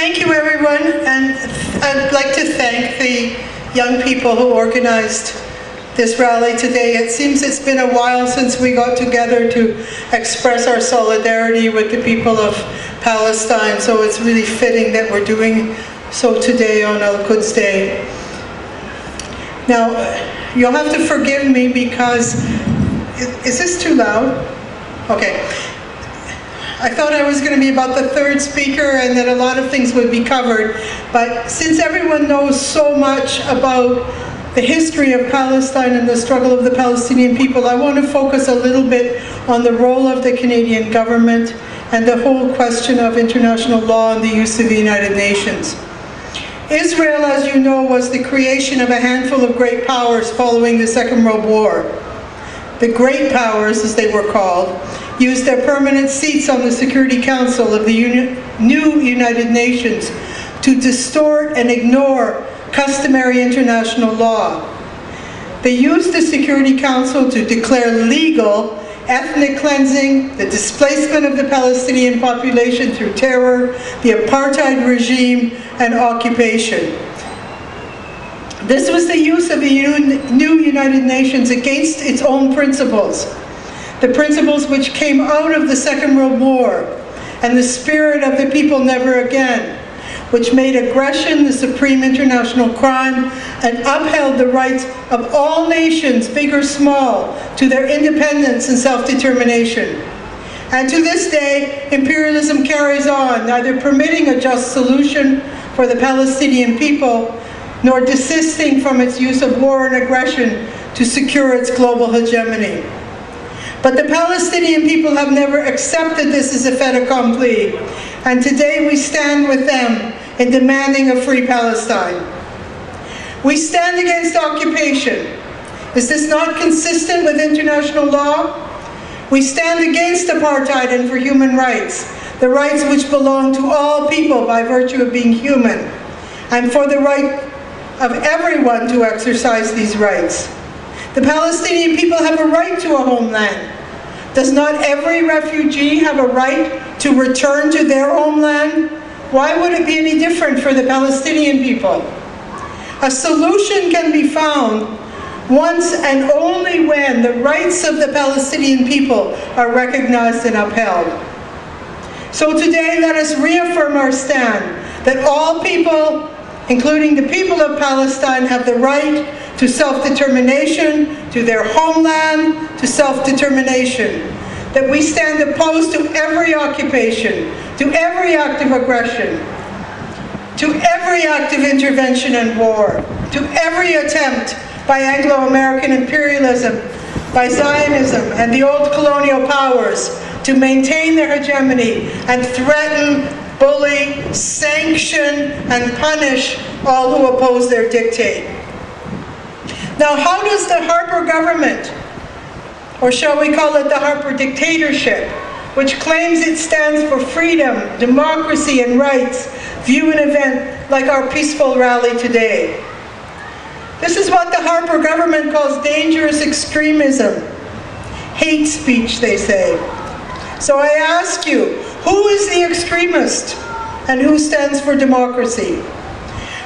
Thank you, everyone, and I'd like to thank the young people who organized this rally today. It seems it's been a while since we got together to express our solidarity with the people of Palestine, so it's really fitting that we're doing so today on Quds Day. Now, you'll have to forgive me because, is this too loud? Okay. I thought I was going to be about the third speaker and that a lot of things would be covered, but since everyone knows so much about the history of Palestine and the struggle of the Palestinian people, I want to focus a little bit on the role of the Canadian government and the whole question of international law and the use of the United Nations. Israel, as you know, was the creation of a handful of great powers following the Second World War. The great powers, as they were called, used their permanent seats on the Security Council of the new United Nations to distort and ignore customary international law. They used the Security Council to declare legal ethnic cleansing, the displacement of the Palestinian population through terror, the apartheid regime, and occupation. This was the use of the new United Nations against its own principles, the principles which came out of the Second World War and the spirit of the people never again, which made aggression the supreme international crime and upheld the rights of all nations, big or small, to their independence and self-determination. And to this day, imperialism carries on, neither permitting a just solution for the Palestinian people, nor desisting from its use of war and aggression to secure its global hegemony. But the Palestinian people have never accepted this as a fait accompli, and today we stand with them in demanding a free Palestine. We stand against occupation. Is this not consistent with international law? We stand against apartheid and for human rights, the rights which belong to all people by virtue of being human, and for the right of everyone to exercise these rights. The Palestinian people have a right to a homeland. Does not every refugee have a right to return to their homeland? Why would it be any different for the Palestinian people? A solution can be found once and only when the rights of the Palestinian people are recognized and upheld. So today, let us reaffirm our stand that all people, including the people of Palestine, have the right to self-determination, to their homeland, to self-determination. That we stand opposed to every occupation, to every act of aggression, to every act of intervention and war, to every attempt by Anglo-American imperialism, by Zionism and the old colonial powers to maintain their hegemony and threaten, bully, sanction, and punish all who oppose their dictate. Now, how does the Harper government, or shall we call it the Harper dictatorship, which claims it stands for freedom, democracy, and rights, view an event like our peaceful rally today? This is what the Harper government calls dangerous extremism. Hate speech, they say. So I ask you, who is the extremist and who stands for democracy?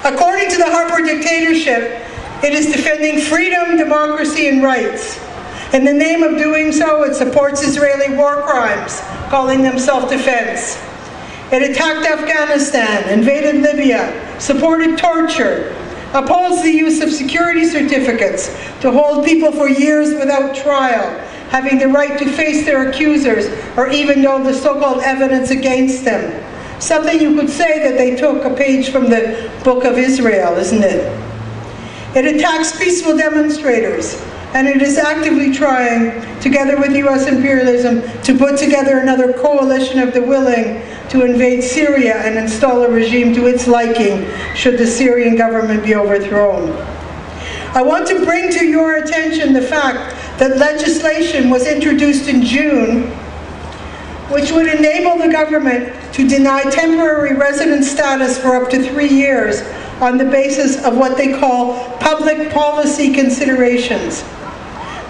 According to the Harper dictatorship, it is defending freedom, democracy, and rights. In the name of doing so, it supports Israeli war crimes, calling them self-defense. It attacked Afghanistan, invaded Libya, supported torture, upholds the use of security certificates to hold people for years without trial, having the right to face their accusers or even know the so-called evidence against them. Something you could say that they took a page from the Book of Israel, isn't it? It attacks peaceful demonstrators, and it is actively trying, together with US imperialism, to put together another coalition of the willing to invade Syria and install a regime to its liking should the Syrian government be overthrown. I want to bring to your attention the fact that legislation was introduced in June which would enable the government to deny temporary residence status for up to 3 years on the basis of what they call public policy considerations.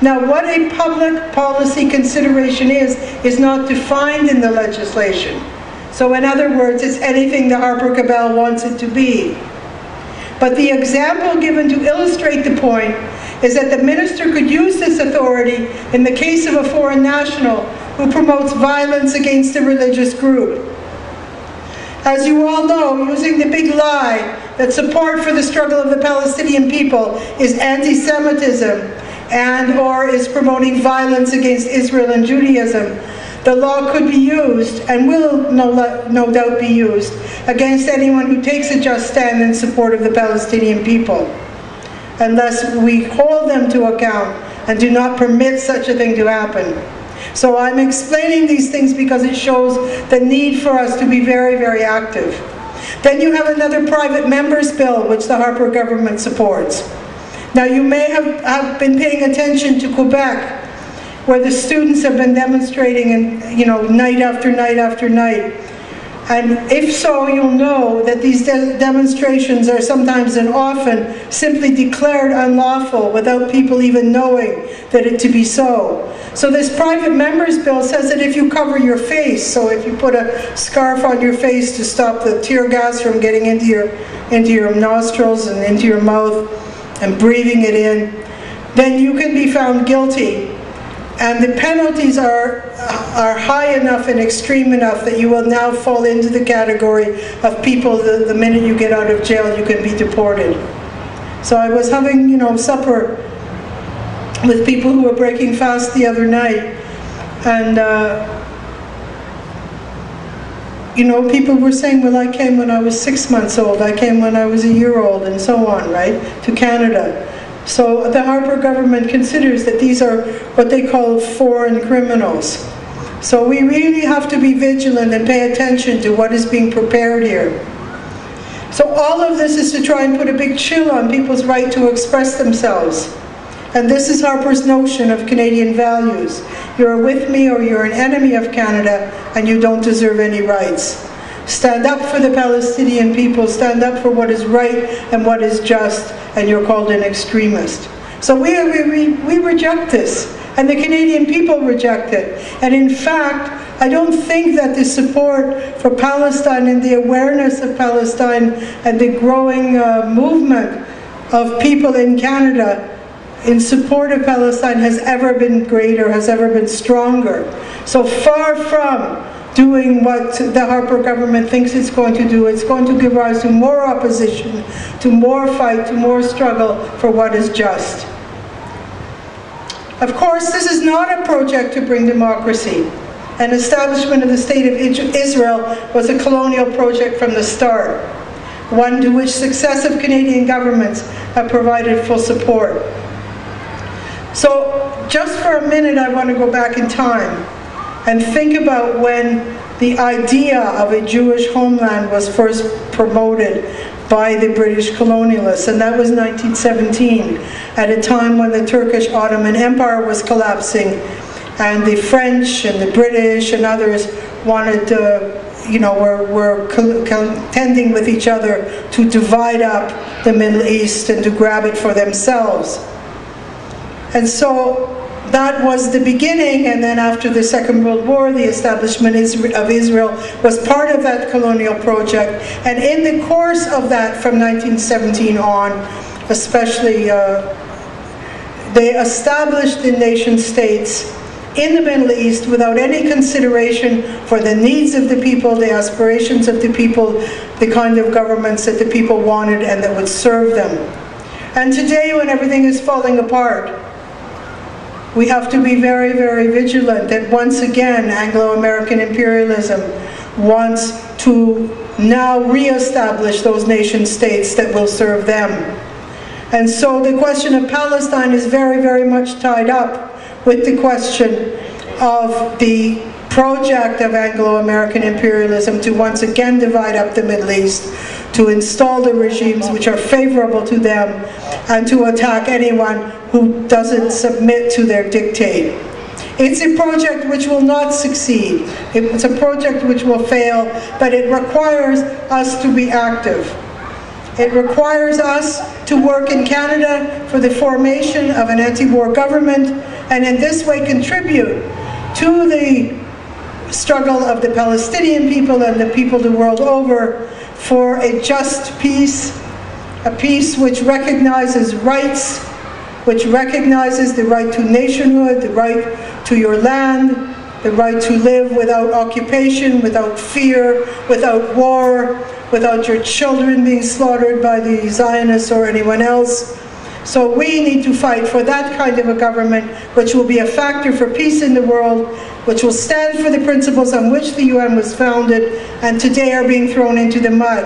Now, what a public policy consideration is not defined in the legislation. So in other words, it's anything the Harper Cabal wants it to be. But the example given to illustrate the point is that the minister could use this authority in the case of a foreign national who promotes violence against a religious group. As you all know, using the big lie that support for the struggle of the Palestinian people is anti-Semitism and/or is promoting violence against Israel and Judaism, the law could be used, and will no doubt be used, against anyone who takes a just stand in support of the Palestinian people, unless we hold them to account and do not permit such a thing to happen. So I'm explaining these things because it shows the need for us to be very, very active. Then you have another private members bill, which the Harper government supports. Now you may have been paying attention to Quebec, where the students have been demonstrating, and night after night after night. And if so, you'll know that these demonstrations are sometimes and often simply declared unlawful without people even knowing that it to be so. So this private members bill says that if you cover your face, so if you put a scarf on your face to stop the tear gas from getting into your nostrils and into your mouth and breathing it in, then you can be found guilty. And the penalties are high enough and extreme enough that you will now fall into the category of people, the minute you get out of jail, you can be deported. So I was having, supper with people who were breaking fast the other night, and people were saying, well, I came when I was 6 months old, I came when I was a year old, and so on, right, to Canada. So the Harper government considers that these are what they call foreign criminals. So we really have to be vigilant and pay attention to what is being prepared here. So all of this is to try and put a big chill on people's right to express themselves. And this is Harper's notion of Canadian values. You're with me or you're an enemy of Canada and you don't deserve any rights. Stand up for the Palestinian people, stand up for what is right and what is just, and you're called an extremist. So we reject this, and the Canadian people reject it. And in fact, I don't think that the support for Palestine and the awareness of Palestine and the growing movement of people in Canada in support of Palestine has ever been greater, has ever been stronger. So far from doing what the Harper government thinks it's going to do, it's going to give rise to more opposition, to more fight, to more struggle for what is just. Of course, this is not a project to bring democracy. An establishment of the State of Israel was a colonial project from the start, one to which successive Canadian governments have provided full support. So, just for a minute, I want to go back in time and think about when the idea of a Jewish homeland was first promoted by the British colonialists, and that was 1917, at a time when the Turkish Ottoman Empire was collapsing, and the French and the British and others wanted were contending with each other to divide up the Middle East and to grab it for themselves. And so that was the beginning, and then after the Second World War, the establishment of Israel was part of that colonial project. And in the course of that, from 1917 on, especially, they established the nation states in the Middle East without any consideration for the needs of the people, the aspirations of the people, the kind of governments that the people wanted and that would serve them. And today, when everything is falling apart, we have to be very, very vigilant that once again Anglo-American imperialism wants to now re-establish those nation states that will serve them. And so the question of Palestine is very, very much tied up with the question of the project of Anglo-American imperialism to once again divide up the Middle East, to install the regimes which are favorable to them, and to attack anyone who doesn't submit to their dictate. It's a project which will not succeed. It's a project which will fail, but it requires us to be active. It requires us to work in Canada for the formation of an anti-war government, and in this way contribute to the struggle of the Palestinian people and the people the world over for a just peace, a peace which recognizes rights, which recognizes the right to nationhood, the right to your land, the right to live without occupation, without fear, without war, without your children being slaughtered by the Zionists or anyone else. So we need to fight for that kind of a government which will be a factor for peace in the world, which will stand for the principles on which the UN was founded and today are being thrown into the mud,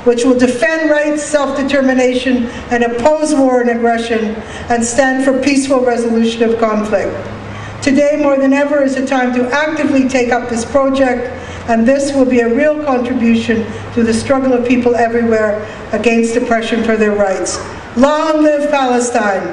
which will defend rights, self-determination, and oppose war and aggression, and stand for peaceful resolution of conflict. Today, more than ever, is a time to actively take up this project, and this will be a real contribution to the struggle of people everywhere against oppression for their rights. Long live Palestine!